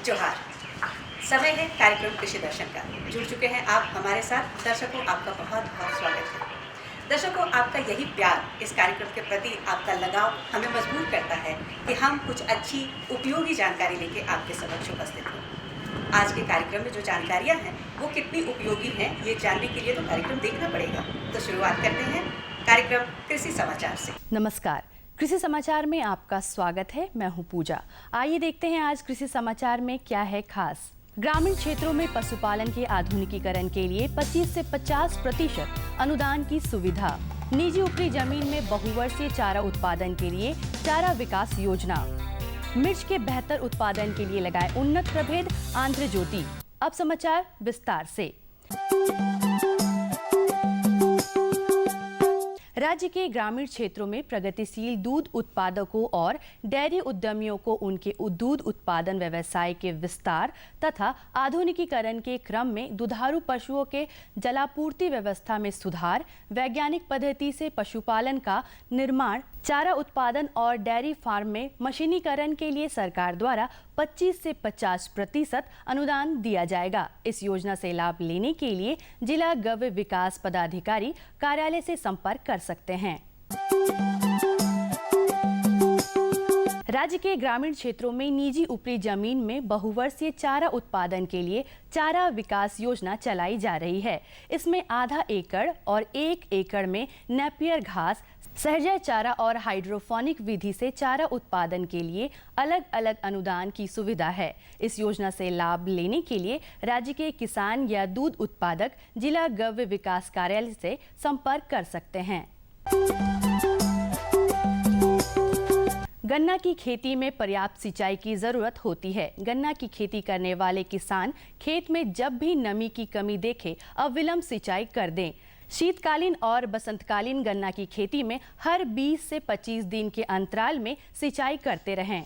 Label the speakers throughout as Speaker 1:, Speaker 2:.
Speaker 1: जोहार। समय है कार्यक्रम कृषि दर्शन का। जुड़ चुके हैं आप हमारे साथ। दर्शकों, आपका बहुत बहुत स्वागत है। दर्शकों, आपका यही प्यार, इस कार्यक्रम के प्रति आपका लगाव हमें मजबूर करता है कि हम कुछ अच्छी उपयोगी जानकारी लेके आपके समक्ष उपस्थित हों। आज के कार्यक्रम में जो जानकारियां हैं वो कितनी उपयोगी हैं, ये जानने के लिए तो कार्यक्रम देखना पड़ेगा। तो शुरुआत करते हैं कार्यक्रम कृषि समाचार से।
Speaker 2: नमस्कार, कृषि समाचार में आपका स्वागत है। मैं हूं पूजा। आइए देखते हैं आज कृषि समाचार में क्या है खास। ग्रामीण क्षेत्रों में पशुपालन के आधुनिकीकरण के लिए 25 से 50% अनुदान की सुविधा। निजी ऊपरी जमीन में बहुवर्षीय चारा उत्पादन के लिए चारा विकास योजना। मिर्च के बेहतर उत्पादन के लिए लगाए उन्नत प्रभेद आंध्र ज्योति। अब समाचार विस्तार से। राज्य के ग्रामीण क्षेत्रों में प्रगतिशील दूध उत्पादकों और डेयरी उद्यमियों को उनके दूध उत्पादन व्यवसाय के विस्तार तथा आधुनिकीकरण के क्रम में दुधारू पशुओं के जलापूर्ति व्यवस्था में सुधार, वैज्ञानिक पद्धति से पशुपालन का निर्माण, चारा उत्पादन और डेयरी फार्म में मशीनीकरण के लिए सरकार द्वारा 25 से 50% अनुदान दिया जाएगा। इस योजना से लाभ लेने के लिए जिला गव्य विकास पदाधिकारी कार्यालय से संपर्क कर सकते हैं। राज्य के ग्रामीण क्षेत्रों में निजी ऊपरी जमीन में बहुवर्षीय चारा उत्पादन के लिए चारा विकास योजना चलाई जा रही है। इसमें आधा एकड़ और 1 एकड़ में नेपियर घास, सहजय चारा और हाइड्रोफोनिक विधि से चारा उत्पादन के लिए अलग अलग अनुदान की सुविधा है। इस योजना से लाभ लेने के लिए राज्य के किसान या दूध उत्पादक जिला गव्य विकास कार्यालय से संपर्क कर सकते हैं। गन्ना की खेती में पर्याप्त सिंचाई की जरूरत होती है। गन्ना की खेती करने वाले किसान खेत में जब भी नमी की कमी देखे अविलंब सिंचाई कर दें। शीतकालीन और बसंतकालीन गन्ना की खेती में हर 20 से 25 दिन के अंतराल में सिंचाई करते रहें।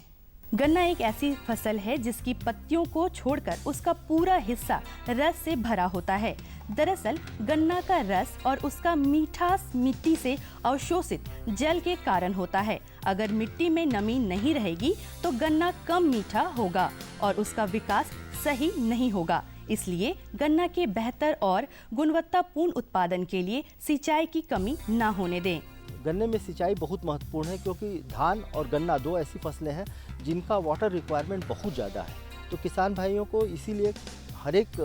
Speaker 2: गन्ना एक ऐसी फसल है जिसकी पत्तियों को छोड़कर उसका पूरा हिस्सा रस से भरा होता है। दरअसल गन्ना का रस और उसका मीठास मिट्टी से अवशोषित जल के कारण होता है। अगर मिट्टी में नमी नहीं रहेगी तो गन्ना कम मीठा होगा और उसका विकास सही नहीं होगा। इसलिए गन्ना के बेहतर और गुणवत्तापूर्ण उत्पादन के लिए सिंचाई की कमी न होने दें।
Speaker 3: गन्ने में सिंचाई बहुत महत्वपूर्ण है क्योंकि धान और गन्ना 2 ऐसी फसलें हैं जिनका वाटर रिक्वायरमेंट बहुत ज़्यादा है। तो किसान भाइयों को इसीलिए हर एक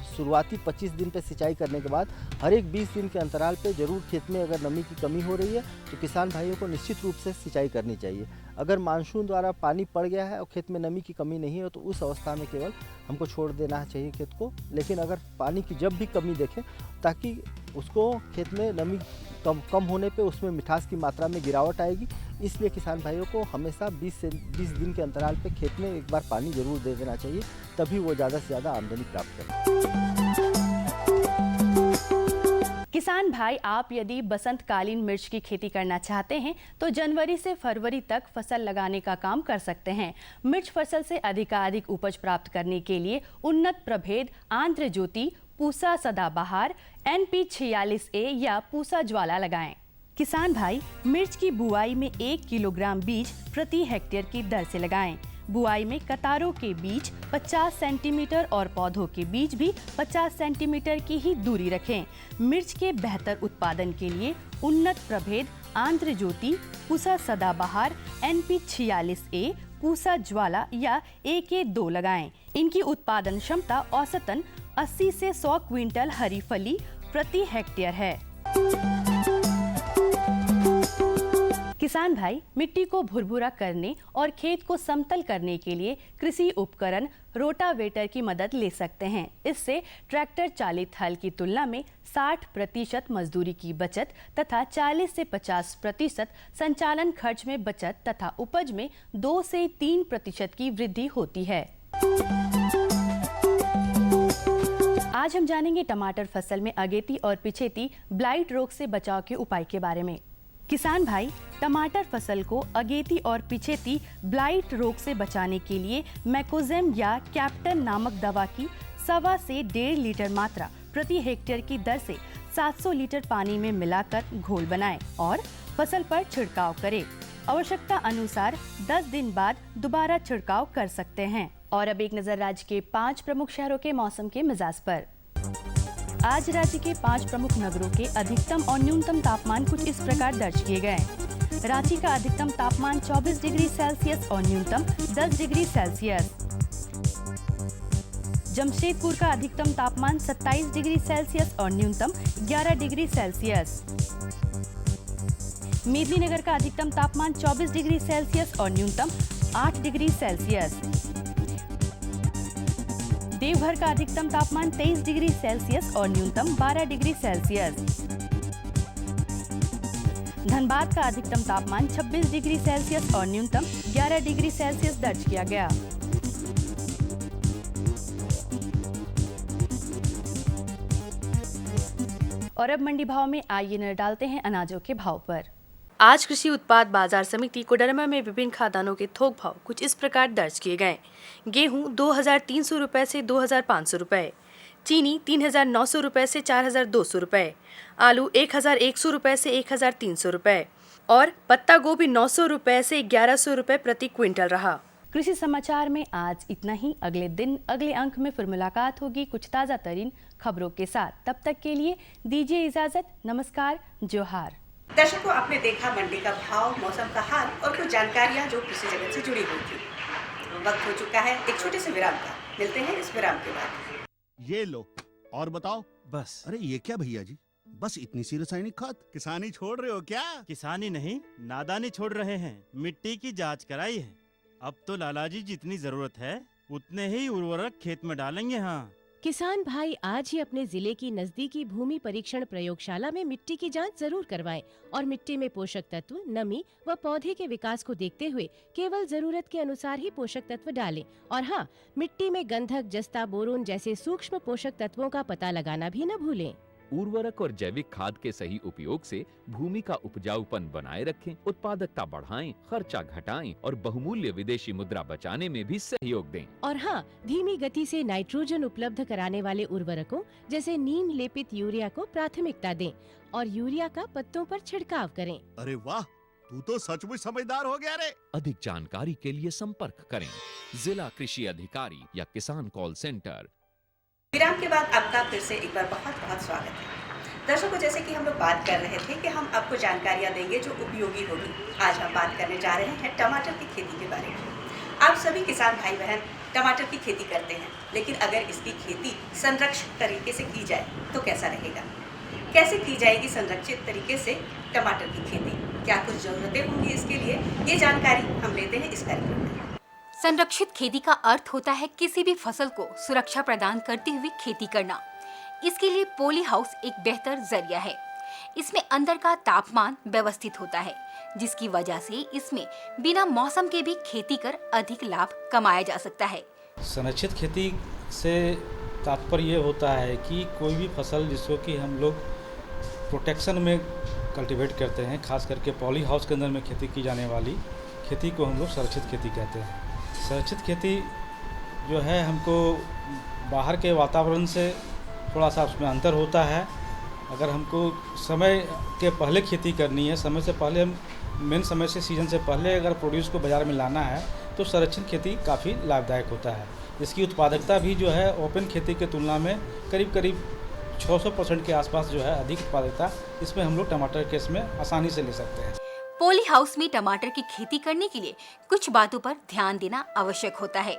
Speaker 3: शुरुआती 25 दिन पे सिंचाई करने के बाद हर एक 20 दिन के अंतराल पे जरूर खेत में अगर नमी की कमी हो रही है तो किसान भाइयों को निश्चित रूप से सिंचाई करनी चाहिए। अगर मानसून द्वारा पानी पड़ गया है और खेत में नमी की कमी नहीं है तो उस अवस्था में केवल हमको छोड़ देना चाहिए खेत को। लेकिन अगर पानी की जब भी कमी देखें ताकि उसको खेत में नमी कम होने पे उसमें मिठास की मात्रा में गिरावट आएगी, इसलिए किसान भाइयों को हमेशा 20 से 20 दिन के अंतराल पे खेत में एक बार पानी जरूर दे देना चाहिए, तभी वो ज़्यादा से ज़्यादा आमदनी प्राप्त करें।
Speaker 2: किसान भाई, आप यदि बसंतकालीन मिर्च की खेती करना चाहते हैं तो जनवरी से फरवरी तक फसल लगाने का काम कर सकते हैं। मिर्च फसल से अधिकाधिक उपज प्राप्त करने के लिए उन्नत प्रभेद आंध्र ज्योति, पूसा सदाबहार, NP 46A या पूसा ज्वाला लगाएं। किसान भाई, मिर्च की बुआई में 1 किलोग्राम बीज प्रति हेक्टेयर की दर से लगाएं। बुआई में कतारों के बीच 50 सेंटीमीटर और पौधों के बीच भी 50 सेंटीमीटर की ही दूरी रखें। मिर्च के बेहतर उत्पादन के लिए उन्नत प्रभेद आंध्र ज्योति, पूसा सदाबहार, NP 46A, पूसा ज्वाला या AK2 लगाएं। इनकी उत्पादन क्षमता औसतन 80 से 100 क्विंटल हरी फली प्रति हेक्टेयर है। किसान भाई, मिट्टी को भुरभुरा करने और खेत को समतल करने के लिए कृषि उपकरण रोटावेटर की मदद ले सकते हैं। इससे ट्रैक्टर चालित हल की तुलना में 60% मजदूरी की बचत तथा 40 से 50% संचालन खर्च में बचत तथा उपज में 2 से 3% की वृद्धि होती है। आज हम जानेंगे टमाटर फसल में अगेती और पिछेती ब्लाइट रोग से बचाव के उपाय के बारे में। किसान भाई, टमाटर फसल को अगेती और पिछेती ब्लाइट रोग से बचाने के लिए मैकोजेम या कैप्टन नामक दवा की 1.25 से 1.5 लीटर मात्रा प्रति हेक्टेयर की दर से 700 लीटर पानी में मिलाकर घोल बनाएं और फसल पर छिड़काव करें। आवश्यकता अनुसार 10 दिन बाद दोबारा छिड़काव कर सकते हैं और अब एक नजर राज्य के 5 प्रमुख शहरों के मौसम के मिजाज पर। आज राज्य के 5 प्रमुख नगरों के अधिकतम और न्यूनतम तापमान कुछ इस प्रकार दर्ज किए गए। रांची का अधिकतम तापमान 24 डिग्री सेल्सियस और न्यूनतम 10 डिग्री सेल्सियस। जमशेदपुर का अधिकतम तापमान 27 डिग्री सेल्सियस और न्यूनतम 11 डिग्री सेल्सियस। मेदिनीनगर का अधिकतम तापमान 24 डिग्री सेल्सियस और न्यूनतम 8 डिग्री सेल्सियस। देवघर का अधिकतम तापमान 23 डिग्री सेल्सियस और न्यूनतम 12 डिग्री सेल्सियस। धनबाद का अधिकतम तापमान 26 डिग्री सेल्सियस और न्यूनतम 11 डिग्री सेल्सियस दर्ज किया गया। और अब मंडी भाव में आइए नजर डालते हैं अनाजों के भाव पर। आज कृषि उत्पाद बाजार समिति कोडरमा में विभिन्न खाद्यान्नों के थोक भाव कुछ इस प्रकार दर्ज किए गए। गेहूं 2,300 रुपए से 2,500 रुपए, चीनी 3,900 रुपए से 4,200 रुपए, आलू 1,100 रुपए से 1,300 रुपए और पत्ता गोभी 900 रुपए से 1,100 रुपए प्रति क्विंटल रहा। कृषि समाचार में आज इतना ही। अगले दिन अगले अंक में फिर मुलाकात होगी कुछ ताज़ा तरीन खबरों के साथ। तब तक के लिए दीजिए इजाजत। नमस्कार, जोहार।
Speaker 1: दर्शकों, आपने देखा मंडी का भाव, मौसम का हाल और कुछ जानकारियां जो कृषि जगत से जुड़ी हुई थी। वक्त हो चुका है एक छोटे से विराम का। मिलते हैं इस विराम के बाद।
Speaker 4: ये लो और बताओ।
Speaker 5: बस।
Speaker 4: अरे ये क्या भैया जी, बस इतनी सी रासायनिक खाद? किसानी छोड़ रहे हो क्या?
Speaker 5: किसानी नहीं, नादानी छोड़ रहे हैं। मिट्टी की जांच कराई है। अब तो लालाजी जितनी जरूरत है उतने ही उर्वरक खेत में डालेंगे। हाँ,
Speaker 6: किसान भाई आज ही अपने जिले की नजदीकी भूमि परीक्षण प्रयोगशाला में मिट्टी की जांच जरूर करवाएं और मिट्टी में पोषक तत्व, नमी व पौधे के विकास को देखते हुए केवल जरूरत के अनुसार ही पोषक तत्व डालें। और हाँ, मिट्टी में गंधक, जस्ता, बोरोन जैसे सूक्ष्म पोषक तत्वों का पता लगाना भी न भूलें।
Speaker 7: उर्वरक और जैविक खाद के सही उपयोग से भूमि का उपजाऊपन बनाए रखें, उत्पादकता बढ़ाएं, खर्चा घटाएं और बहुमूल्य विदेशी मुद्रा बचाने में भी सहयोग दें।
Speaker 6: और हाँ, धीमी गति से नाइट्रोजन उपलब्ध कराने वाले उर्वरकों जैसे नीम लेपित यूरिया को प्राथमिकता दें और यूरिया का पत्तों पर छिड़काव करें।
Speaker 4: अरे वाह, तू तो सचमुच समझदार हो गया रे।
Speaker 7: अधिक जानकारी के लिए संपर्क करें जिला कृषि अधिकारी या किसान कॉल सेंटर।
Speaker 1: विराम के बाद आपका फिर से एक बार बहुत बहुत स्वागत है। दर्शकों, जैसे कि हम लोग बात कर रहे थे कि हम आपको जानकारियां देंगे जो उपयोगी होगी। आज हम बात करने जा रहे हैं टमाटर की खेती के बारे में। आप सभी किसान भाई बहन टमाटर की खेती करते हैं, लेकिन अगर इसकी खेती संरक्षित तरीके से की जाए तो कैसा रहेगा? कैसे की जाएगी संरक्षित तरीके से टमाटर की खेती? क्या कुछ जरूरतें होंगी इसके लिए? ये जानकारी हम लेते हैं इस कार्यक्रम में।
Speaker 8: संरक्षित खेती का अर्थ होता है किसी भी फसल को सुरक्षा प्रदान करते हुए खेती करना। इसके लिए पॉली हाउस एक बेहतर जरिया है। इसमें अंदर का तापमान व्यवस्थित होता है, जिसकी वजह से इसमें बिना मौसम के भी खेती कर अधिक लाभ कमाया जा सकता है।
Speaker 9: संरक्षित खेती से तात्पर्य ये होता है कि कोई भी फसल जिसको कि हम लोग प्रोटेक्शन में कल्टीवेट करते हैं, खास करके पॉली हाउस के अंदर में खेती की जाने वाली खेती को हम लोग संरक्षित खेती कहते हैं। संरक्षित खेती जो है हमको बाहर के वातावरण से थोड़ा सा उसमें अंतर होता है। अगर हमको समय के पहले खेती करनी है, समय से पहले हम मेन समय से सीजन से पहले अगर प्रोड्यूस को बाज़ार में लाना है तो संरक्षित खेती काफ़ी लाभदायक होता है। इसकी उत्पादकता भी जो है ओपन खेती के तुलना में करीब करीब 600% के आसपास जो है अधिक उत्पादकता इसमें हम लोग टमाटर के इसमें आसानी से ले सकते हैं।
Speaker 8: पॉली हाउस में टमाटर की खेती करने के लिए कुछ बातों पर ध्यान देना आवश्यक होता है।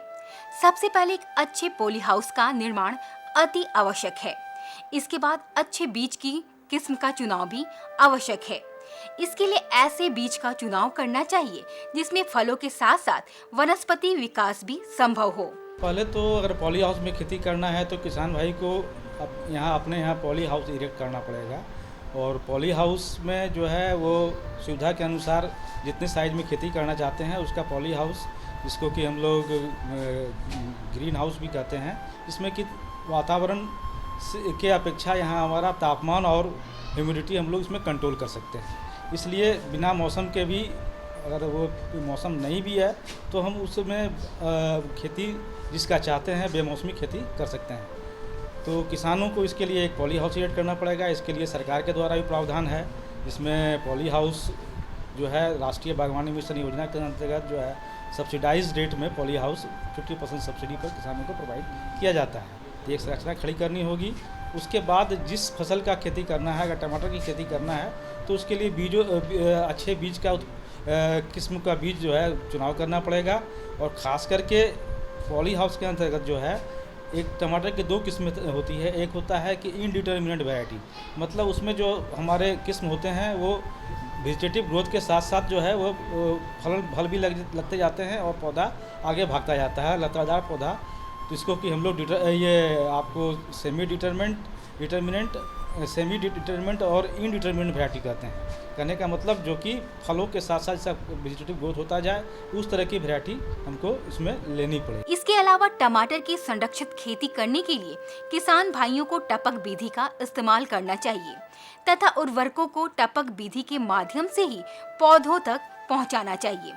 Speaker 8: सबसे पहले एक अच्छे पॉली हाउस का निर्माण अति आवश्यक है। इसके बाद अच्छे बीज की किस्म का चुनाव भी आवश्यक है। इसके लिए ऐसे बीज का चुनाव करना चाहिए जिसमें फलों के साथ साथ वनस्पति विकास भी संभव हो।
Speaker 9: पहले तो अगर पॉली हाउस में खेती करना है तो किसान भाई को अपने यहाँ पॉली हाउस इरेक्ट करना पड़ेगा। और पॉली हाउस में जो है वो सुविधा के अनुसार जितने साइज में खेती करना चाहते हैं उसका पॉली हाउस, जिसको कि हम लोग ग्रीन हाउस भी कहते हैं, इसमें कि वातावरण के अपेक्षा यहाँ हमारा तापमान और ह्यूमिडिटी हम लोग इसमें कंट्रोल कर सकते हैं। इसलिए बिना मौसम के भी, अगर वो मौसम नहीं भी है तो हम उसमें खेती जिसका चाहते हैं बेमौसमी खेती कर सकते हैं। तो किसानों को इसके लिए एक पॉली हाउस एड करना पड़ेगा। इसके लिए सरकार के द्वारा भी प्रावधान है, जिसमें पॉली हाउस जो है राष्ट्रीय बागवानी मिशन योजना के अंतर्गत जो है सब्सिडाइज रेट में पॉली हाउस 50% सब्सिडी पर किसानों को प्रोवाइड किया जाता है। तो एक संरचना खड़ी करनी होगी। उसके बाद जिस फसल का खेती करना है, अगर टमाटर की खेती करना है तो उसके लिए अच्छे बीज का किस्म का बीज जो है चुनाव करना पड़ेगा। और ख़ास करके पॉली हाउस के अंतर्गत जो है एक टमाटर की 2 किस्में होती है। एक होता है कि इनडिटर्मिनेट वैरायटी, मतलब उसमें जो हमारे किस्म होते हैं वो वेजिटेटिव ग्रोथ के साथ साथ जो है वो फल भी लगते जाते हैं और पौधा आगे भागता जाता है, लतादार पौधा। तो इसको कि हम लोग ये आपको सेमी डिटर्मिनेंट और इनडिटर्मिनेंट वैरायटी कहते हैं। कहने का मतलब जो कि फलों के साथ साथ वेजिटेटिव ग्रोथ होता जाए, उस तरह की वैरायटी हमको इसमें लेनी पड़ेगी।
Speaker 8: इसके अलावा टमाटर की संरक्षित खेती करने के लिए किसान भाइयों को टपक विधि का इस्तेमाल करना चाहिए तथा उर्वरकों को टपक विधि के माध्यम से ही पौधों तक पहुंचाना चाहिए।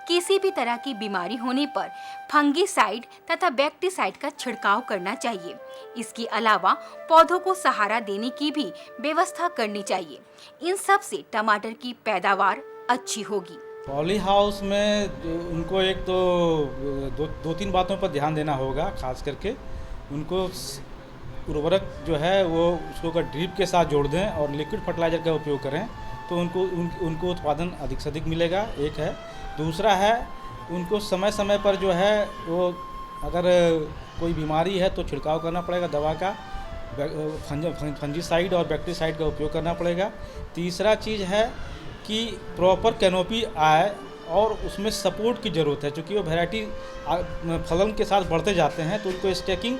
Speaker 8: किसी भी तरह की बीमारी होने पर फंगीसाइड तथा बैक्टीसाइड का छिड़काव करना चाहिए। इसके अलावा पौधों को सहारा देने की भी व्यवस्था करनी चाहिए। इन सब से टमाटर की पैदावार अच्छी होगी।
Speaker 9: पॉली हाउस में उनको एक तो दो तीन बातों पर ध्यान देना होगा। खास करके उनको उर्वरक जो है वो उसको अगर ड्रिप के साथ जोड़ दें और लिक्विड फर्टिलाइजर का उपयोग करें तो उनको उत्पादन अधिक से अधिक मिलेगा, एक है। दूसरा है उनको समय समय पर जो है वो अगर कोई बीमारी है तो छिड़काव करना पड़ेगा दवा का, फंजीसाइड और बैक्टीसाइड का उपयोग करना पड़ेगा। तीसरा चीज़ है कि प्रॉपर कैनोपी आए और उसमें सपोर्ट की ज़रूरत है, क्योंकि वो वैरायटी फलन के साथ बढ़ते जाते हैं तो उनको स्टैकिंग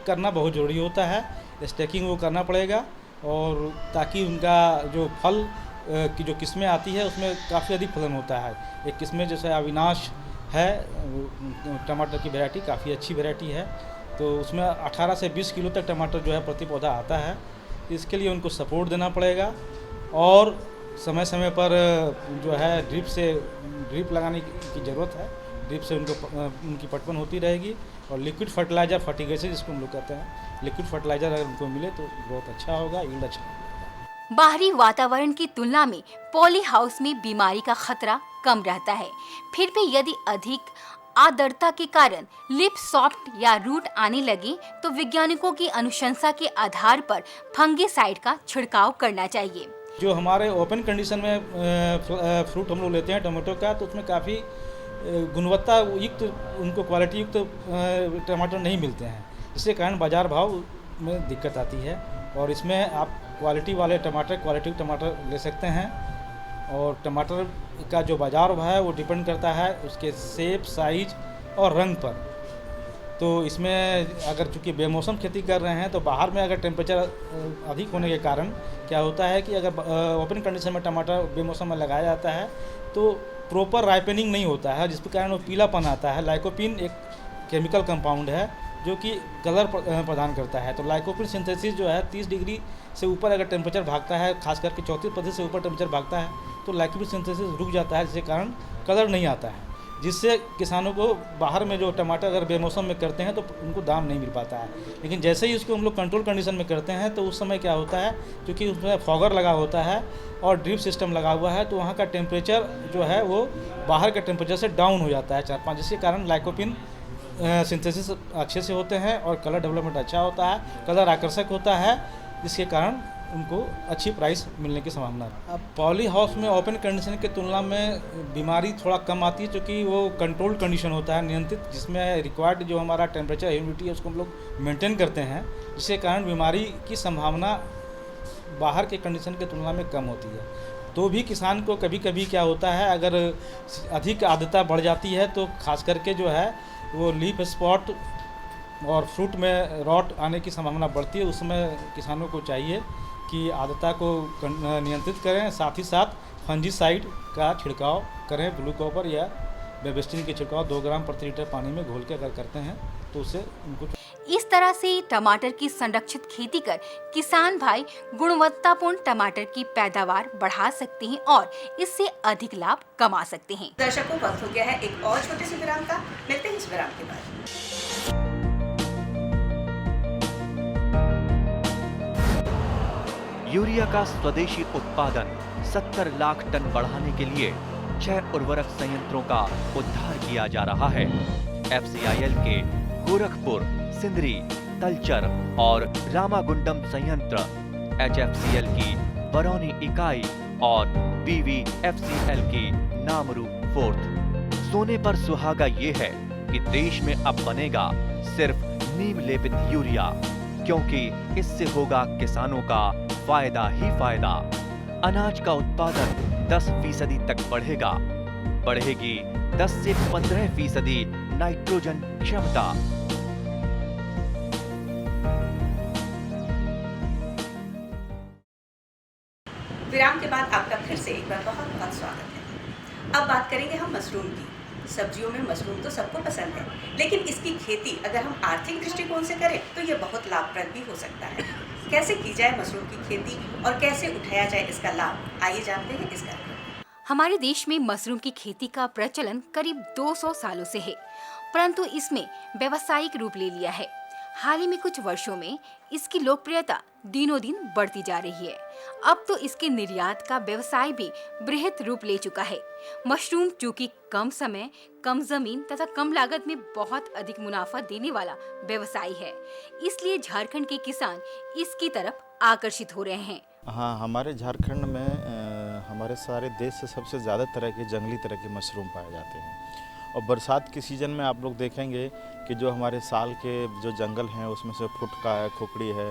Speaker 9: करना बहुत ज़रूरी होता है। स्टैकिंग वो करना पड़ेगा और ताकि उनका जो फल की जो किस्में आती है उसमें काफ़ी अधिक फलन होता है। एक किस्में जैसे अविनाश है, टमाटर की वैरायटी काफ़ी अच्छी वैरायटी है, तो उसमें 18 से 20 किलो तक टमाटर जो है प्रति पौधा आता है। इसके लिए उनको सपोर्ट देना पड़ेगा और समय समय पर जो है ड्रिप लगाने की ज़रूरत है। ड्रिप से उनकी पटवन होती रहेगी और लिक्विड फर्टिलाइजर फर्टिगेशन जिसको हम लोग कहते हैं, लिक्विड फर्टिलाइजर अगर उनको मिले तो ग्रोथ अच्छा होगा, यील्ड अच्छा होगा।
Speaker 8: बाहरी वातावरण की तुलना में पॉली हाउस में बीमारी का खतरा कम रहता है। फिर भी यदि अधिक आर्द्रता के कारण लिप सॉफ्ट या रूट आने लगे तो वैज्ञानिकों की अनुशंसा के आधार पर फंगीसाइड का छिड़काव करना चाहिए।
Speaker 9: जो हमारे ओपन कंडीशन में फ्रूट हम लोग लेते हैं टमाटो का, तो उसमें काफ़ी गुणवत्ता युक्त उनको क्वालिटी युक्त टमाटर नहीं मिलते हैं, जिसके कारण बाज़ार भाव में दिक्कत आती है। और इसमें आप क्वालिटी वाले क्वालिटी टमाटर ले सकते हैं। और टमाटर का जो बाज़ार भाव है वो डिपेंड करता है उसके शेप, साइज और रंग पर। तो इसमें अगर चूँकि बेमौसम खेती कर रहे हैं तो बाहर में अगर टेम्परेचर अधिक होने के कारण क्या होता है कि अगर ओपन कंडीशन में टमाटर बेमौसम में लगाया जाता है तो प्रॉपर राइपनिंग नहीं होता है, जिसके कारण वो पीलापन आता है। लाइकोपिन एक केमिकल कंपाउंड है जो कि कलर प्रदान करता है। तो लाइकोपिन सिंथेसिस जो है 30 डिग्री से ऊपर अगर टेम्परेचर भागता है, खास करके 34% से ऊपर टेम्परेचर भागता है तो लाइकोपिन सिंथेसिस रुक जाता है, जिसके कारण कलर नहीं आता है, जिससे किसानों को बाहर में जो टमाटर अगर बेमौसम में करते हैं तो उनको दाम नहीं मिल पाता है। लेकिन जैसे ही उसको हम लोग कंट्रोल कंडीशन में करते हैं तो उस समय क्या होता है, क्योंकि उसमें फॉगर लगा होता है और ड्रिप सिस्टम लगा हुआ है, तो वहाँ का टेम्परेचर जो है वो बाहर के टेम्परेचर से डाउन हो जाता है 4-5, जिसके कारण लाइकोपिन सिंथेसिस अच्छे से होते हैं और कलर डेवलपमेंट अच्छा होता है, कलर आकर्षक होता है, जिसके कारण उनको अच्छी प्राइस मिलने की संभावना है। अब पॉली हाउस में ओपन कंडीशन की तुलना में बीमारी थोड़ा कम आती है, क्योंकि वो कंट्रोल्ड कंडीशन होता है, नियंत्रित, जिसमें रिक्वायर्ड जो हमारा टेम्परेचर ह्यूमिडिटी है उसको हम लोग मेंटेन करते हैं, जिसके कारण बीमारी की संभावना बाहर के कंडीशन की तुलना में कम होती है। तो भी किसान को कभी कभी क्या होता है, अगर अधिक आर्द्रता बढ़ जाती है तो खास करके जो है वो लीफ स्पॉट और फ्रूट में रॉट आने की संभावना बढ़ती है। उसमें किसानों को चाहिए कि आर्द्रता को नियंत्रित करें, साथ ही साथ फंजीसाइड का छिड़काव करें। ब्लू कॉपर या बेबेस्टिन के छिड़काव 2 ग्राम प्रति लीटर पानी में घोल के अगर करते हैं तो उससे उनको।
Speaker 8: इस तरह से टमाटर की संरक्षित खेती कर किसान भाई गुणवत्तापूर्ण टमाटर की पैदावार बढ़ा सकते हैं और इससे अधिक लाभ कमा सकते हैं।
Speaker 1: दर्शकों, वक्त हो गया है एक और छोटे से विराम का। मिलते हैं इस विराम के बाद।
Speaker 10: यूरिया का स्वदेशी उत्पादन 70 लाख टन बढ़ाने के लिए 6 उर्वरक संयंत्रों का उद्धार किया जा रहा है। FCIL के गोरखपुर, सिंदरी, तलचर और रामागुंडम संयंत्र, HFCL की बरौनी इकाई और BVFCL की नामरू फोर्थ। सोने पर सुहागा ये है कि देश में अब बनेगा सिर्फ नीम लेपित यूरिया, क्योंकि इससे होगा किसानों का फायदा ही फायदा। अनाज का उत्पादन 10% तक बढ़ेगा। बढ़ेगी 10 से 15% नाइट्रोजन क्षमता।
Speaker 1: विराम के बाद आपका फिर से एक बार बहुत बहुत स्वागत है। अब बात करेंगे हम मशरूम की। सब्जियों में मशरूम तो सबको पसंद है, लेकिन इसकी खेती अगर हम आर्थिक दृष्टिकोण से करें तो ये बहुत लाभप्रद भी हो सकता है। कैसे की जाए मशरूम की खेती और कैसे उठाया जाए इसका लाभ, आइए जानते हैं इस कार्यक्रम में।
Speaker 8: हमारे देश में मशरूम की खेती का प्रचलन करीब 200 सालों से है, परंतु इसमें व्यावसायिक रूप ले लिया है। हाल ही में कुछ वर्षों में इसकी लोकप्रियता दिनों दिन बढ़ती जा रही है। अब तो इसके निर्यात का व्यवसाय भी बृहत रूप ले चुका है। मशरूम चूंकि कम समय, कम जमीन तथा कम लागत में बहुत अधिक मुनाफा देने वाला व्यवसाय है, इसलिए झारखंड के किसान इसकी तरफ आकर्षित हो रहे हैं।
Speaker 11: हाँ, हमारे झारखंड में हमारे सारे देश से सबसे ज़्यादा तरह के जंगली तरह के मशरूम पाए जाते हैं। और बरसात के सीज़न में आप लोग देखेंगे कि जो हमारे साल के जो जंगल हैं उसमें से फुटका है, खुकड़ी है,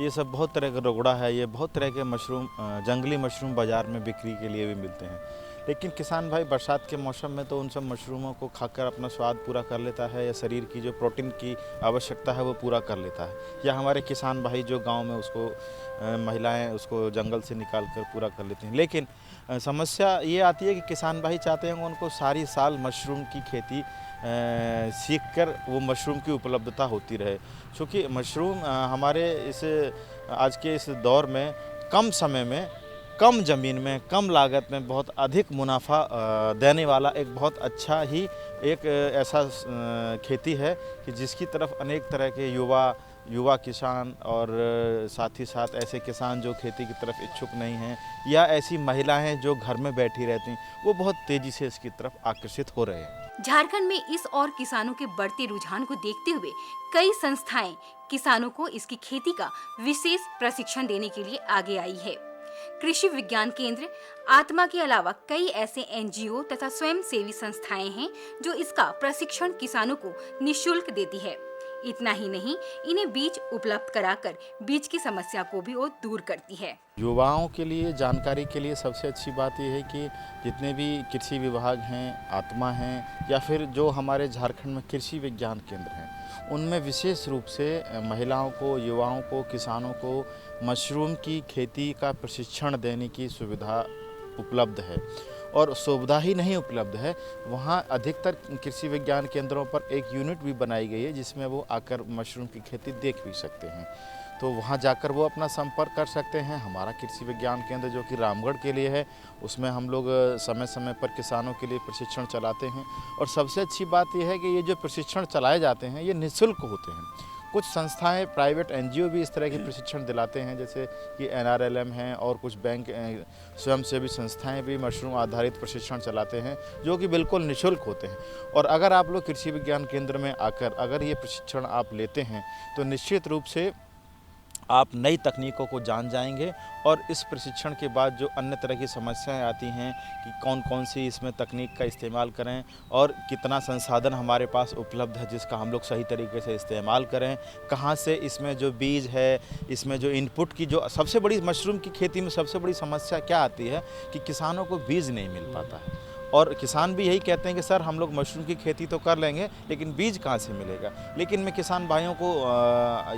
Speaker 11: ये सब बहुत तरह का रोगड़ा है, ये बहुत तरह के मशरूम, जंगली मशरूम बाज़ार में बिक्री के लिए भी मिलते हैं। लेकिन किसान भाई बरसात के मौसम में तो उन सब मशरूमों को खाकर अपना स्वाद पूरा कर लेता है, या शरीर की जो प्रोटीन की आवश्यकता है वो पूरा कर लेता है। या हमारे किसान भाई जो गांव में उसको महिलाएं उसको जंगल से निकाल कर पूरा कर लेती हैं। लेकिन समस्या ये आती है कि किसान भाई चाहते हैं उनको सारी साल मशरूम की खेती सीखकर वो मशरूम की उपलब्धता होती रहे, क्योंकि मशरूम हमारे इस आज के इस दौर में कम समय में, कम ज़मीन में, कम लागत में बहुत अधिक मुनाफा देने वाला एक बहुत अच्छा ही एक ऐसा खेती है कि जिसकी तरफ अनेक तरह के युवा किसान और साथ ही साथ ऐसे किसान जो खेती की तरफ इच्छुक नहीं हैं, या ऐसी महिलाएं जो घर में बैठी रहती हैं, वो बहुत तेज़ी से इसकी तरफ आकर्षित हो रहे हैं।
Speaker 8: झारखंड में इस और किसानों के बढ़ते रुझान को देखते हुए कई संस्थाएं किसानों को इसकी खेती का विशेष प्रशिक्षण देने के लिए आगे आई है। कृषि विज्ञान केंद्र आत्मा के अलावा कई ऐसे NGO तथा स्वयंसेवी संस्थाएं हैं जो इसका प्रशिक्षण किसानों को निःशुल्क देती है। इतना ही नहीं, इन्हें बीज उपलब्ध कराकर बीज की समस्या को भी वो दूर करती है।
Speaker 11: युवाओं के लिए जानकारी के लिए सबसे अच्छी बात यह है कि जितने भी कृषि विभाग हैं, आत्मा हैं, या फिर जो हमारे झारखंड में कृषि विज्ञान केंद्र हैं, उनमें विशेष रूप से महिलाओं को, युवाओं को, किसानों को मशरूम की खेती का प्रशिक्षण देने की सुविधा उपलब्ध है। और सुविधा ही नहीं उपलब्ध है, वहाँ अधिकतर कृषि विज्ञान केंद्रों पर एक यूनिट भी बनाई गई है जिसमें वो आकर मशरूम की खेती देख भी सकते हैं। तो वहाँ जाकर वो अपना संपर्क कर सकते हैं। हमारा कृषि विज्ञान केंद्र जो कि रामगढ़ के लिए है, उसमें हम लोग समय समय पर किसानों के लिए प्रशिक्षण चलाते हैं। और सबसे अच्छी बात यह है कि ये जो प्रशिक्षण चलाए जाते हैं ये निःशुल्क होते हैं। कुछ संस्थाएं, प्राइवेट NGO भी इस तरह के प्रशिक्षण दिलाते हैं, जैसे कि NRLM हैं, और कुछ बैंक स्वयंसेवी संस्थाएं भी मशरूम आधारित प्रशिक्षण चलाते हैं जो कि बिल्कुल निःशुल्क होते हैं। और अगर आप लोग कृषि विज्ञान केंद्र में आकर अगर ये प्रशिक्षण आप लेते हैं तो निश्चित रूप से आप नई तकनीकों को जान जाएंगे। और इस प्रशिक्षण के बाद जो अन्य तरह की समस्याएं आती हैं कि कौन कौन सी इसमें तकनीक का इस्तेमाल करें और कितना संसाधन हमारे पास उपलब्ध है जिसका हम लोग सही तरीके से इस्तेमाल करें, कहां से इसमें जो बीज है, इसमें जो इनपुट की जो सबसे बड़ी मशरूम की खेती में सबसे बड़ी समस्या क्या आती है कि किसानों को बीज नहीं मिल पाता है। और किसान भी यही कहते हैं कि सर हम लोग मशरूम की खेती तो कर लेंगे लेकिन बीज कहाँ से मिलेगा। लेकिन मैं किसान भाइयों को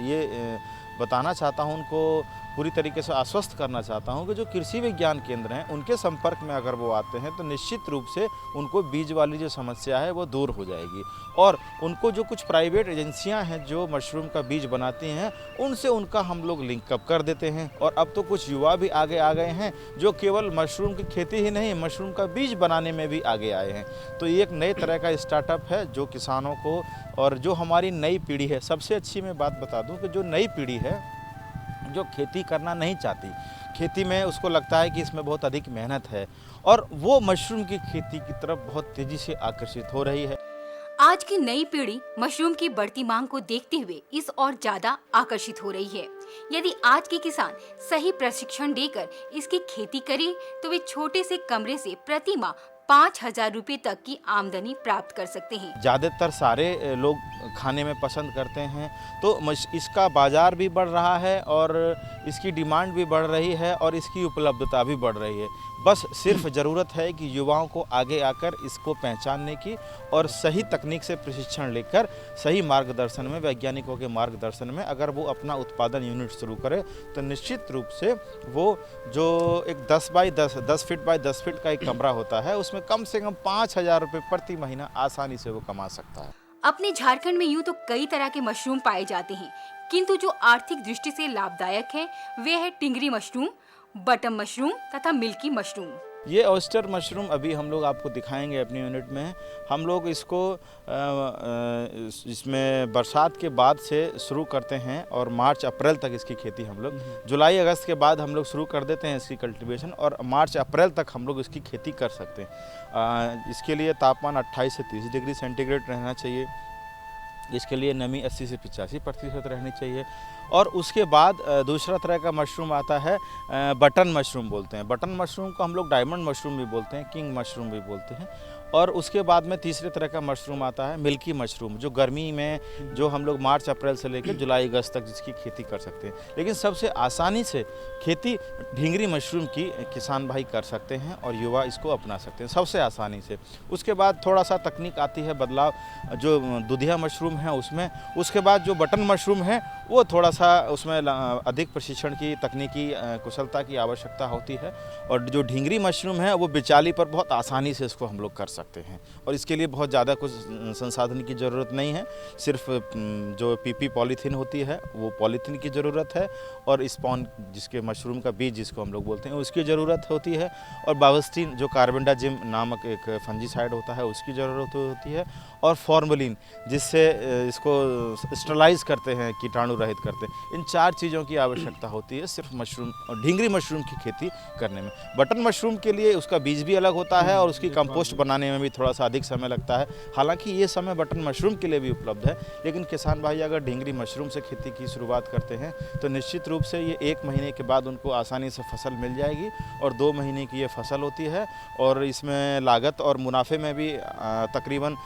Speaker 11: ये बताना चाहता हूं, उनको पूरी तरीके से आश्वस्त करना चाहता हूं कि जो कृषि विज्ञान केंद्र हैं उनके संपर्क में अगर वो आते हैं तो निश्चित रूप से उनको बीज वाली जो समस्या है वो दूर हो जाएगी। और उनको जो कुछ प्राइवेट एजेंसियां हैं जो मशरूम का बीज बनाती हैं उनसे उनका हम लोग लिंकअप कर देते हैं। और अब तो कुछ युवा भी आगे आ गए हैं जो केवल मशरूम की खेती ही नहीं, मशरूम का बीज बनाने में भी आगे आए हैं। तो ये एक नए तरह का स्टार्टअप है जो किसानों को और जो हमारी नई पीढ़ी है, सबसे अच्छी मैं बात बता दूं कि जो नई पीढ़ी है जो खेती करना नहीं चाहती, खेती में उसको लगता है कि इसमें बहुत अधिक मेहनत है, और वो मशरूम की खेती की तरफ बहुत तेज़ी से आकर्षित हो रही है।
Speaker 8: आज की नई पीढ़ी मशरूम की बढ़ती मांग को देखते हुए इस और ज्यादा आकर्षित हो रही है। यदि आज के किसान सही प्रशिक्षण देकर इसकी खेती करे तो वे छोटे से कमरे से प्रति माह 5,000 रुपए तक की आमदनी प्राप्त कर सकते हैं।
Speaker 11: ज़्यादातर सारे लोग खाने में पसंद करते हैं, तो इसका बाज़ार भी बढ़ रहा है और इसकी डिमांड भी बढ़ रही है और इसकी उपलब्धता भी बढ़ रही है। बस सिर्फ ज़रूरत है कि युवाओं को आगे आकर इसको पहचानने की और सही तकनीक से प्रशिक्षण लेकर सही मार्गदर्शन में, वैज्ञानिकों के मार्गदर्शन में अगर वो अपना उत्पादन यूनिट शुरू करे तो निश्चित रूप से वो जो एक 10 फीट बाई 10 फीट का एक कमरा होता है उसमें कम से कम 5,000 रुपये प्रति महीना आसानी से वो कमा सकता है।
Speaker 8: अपने झारखंड में यूं तो कई तरह के मशरूम पाए जाते हैं, किंतु जो आर्थिक दृष्टि से लाभदायक है वे है टिंगरी मशरूम, बटन मशरूम तथा मिल्की मशरूम।
Speaker 11: ये ऑयस्टर मशरूम अभी हम लोग आपको दिखाएंगे अपनी यूनिट में। हम लोग इसको इसमें बरसात के बाद से शुरू करते हैं और मार्च अप्रैल तक इसकी खेती हम लोग, जुलाई अगस्त के बाद हम लोग शुरू कर देते हैं इसकी कल्टीवेशन, और मार्च अप्रैल तक हम लोग इसकी खेती कर सकते हैं। इसके लिए तापमान 28 से 30 डिग्री सेंटीग्रेड रहना चाहिए। इसके लिए नमी 80 से 85% रहनी चाहिए। और उसके बाद दूसरा तरह का मशरूम आता है, बटन मशरूम बोलते हैं। बटन मशरूम को हम लोग डायमंड मशरूम भी बोलते हैं, किंग मशरूम भी बोलते हैं। और उसके बाद में तीसरे तरह का मशरूम आता है मिल्की मशरूम, जो गर्मी में जो हम लोग मार्च अप्रैल से लेकर जुलाई अगस्त तक जिसकी खेती कर सकते हैं। लेकिन सबसे आसानी से खेती ढींगरी मशरूम की किसान भाई कर सकते हैं और युवा इसको अपना सकते हैं सबसे आसानी से। उसके बाद थोड़ा सा तकनीक आती है बदलाव, जो दुधिया मशरूम है उसमें। उसके बाद जो बटन मशरूम है वो थोड़ा सा उसमें अधिक प्रशिक्षण की, तकनीकी कुशलता की आवश्यकता होती है। और जो ढींगरी मशरूम है वो बिचाली पर बहुत आसानी से इसको हम लोग कर सकते हैं, और इसके लिए बहुत ज़्यादा कुछ संसाधन की ज़रूरत नहीं है। सिर्फ जो पीपी पॉलीथीन होती है वो पॉलीथीन की ज़रूरत है, और स्पॉन जिसके मशरूम का बीज जिसको हम लोग बोलते हैं उसकी ज़रूरत होती है, और बावस्टीन जो कार्बेंडाजिम नामक एक फंजीसाइड होता है उसकी ज़रूरत होती है, और फॉर्मलिन जिससे इसको स्टरलाइज करते हैं, कीटाणु रहित करते हैं। इन 4 चीज़ों की आवश्यकता होती है सिर्फ मशरूम और ढींगरी मशरूम की खेती करने में। बटन मशरूम के लिए उसका बीज भी अलग होता है और उसकी कंपोस्ट बनाने में भी थोड़ा सा अधिक समय लगता है। हालांकि ये समय बटन मशरूम के लिए भी उपलब्ध है, लेकिन किसान भाई अगर ढींगरी मशरूम से खेती की शुरुआत करते हैं तो निश्चित रूप से ये 1 महीने के बाद उनको आसानी से फसल मिल जाएगी, और 2 महीने की ये फसल होती है। और इसमें लागत और मुनाफे में भी तकरीबन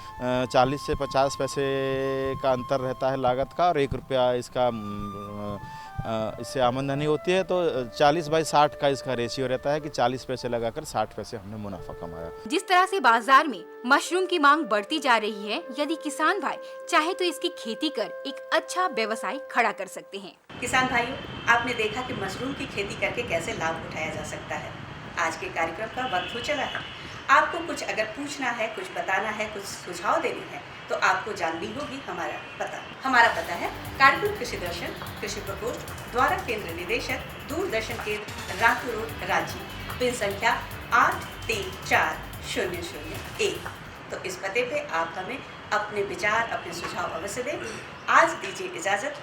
Speaker 11: 40 से 50 पैसे का अंतर रहता है लागत का, और 1 रुपया इसका इससे आमदनी होती है। तो 40/60 का इसका रेशियो रहता है कि 40 पैसे लगाकर 60 पैसे हमने मुनाफा कमाया।
Speaker 8: जिस तरह से बाजार में मशरूम की मांग बढ़ती जा रही है, यदि किसान भाई चाहे तो इसकी खेती कर एक अच्छा व्यवसाय खड़ा कर सकते हैं।
Speaker 1: किसान भाइयों, आपने देखा कि मशरूम की खेती करके कैसे लाभ उठाया जा सकता है। आज के कार्यक्रम का वक्त हो चला है। आपको कुछ अगर पूछना है, कुछ बताना है, कुछ सुझाव देने हैं तो आपको जाननी होगी हमारा पता है कार्यक्रम कृषि दर्शन, कृषि प्रकोष्ठ, द्वारा केंद्र निदेशक, दूरदर्शन केंद्र, रांची रोड, रांची, पिन संख्या 834001। तो इस पते पे आप हमें अपने विचार, अपने सुझाव अवश्य दें। आज दीजिए इजाजत।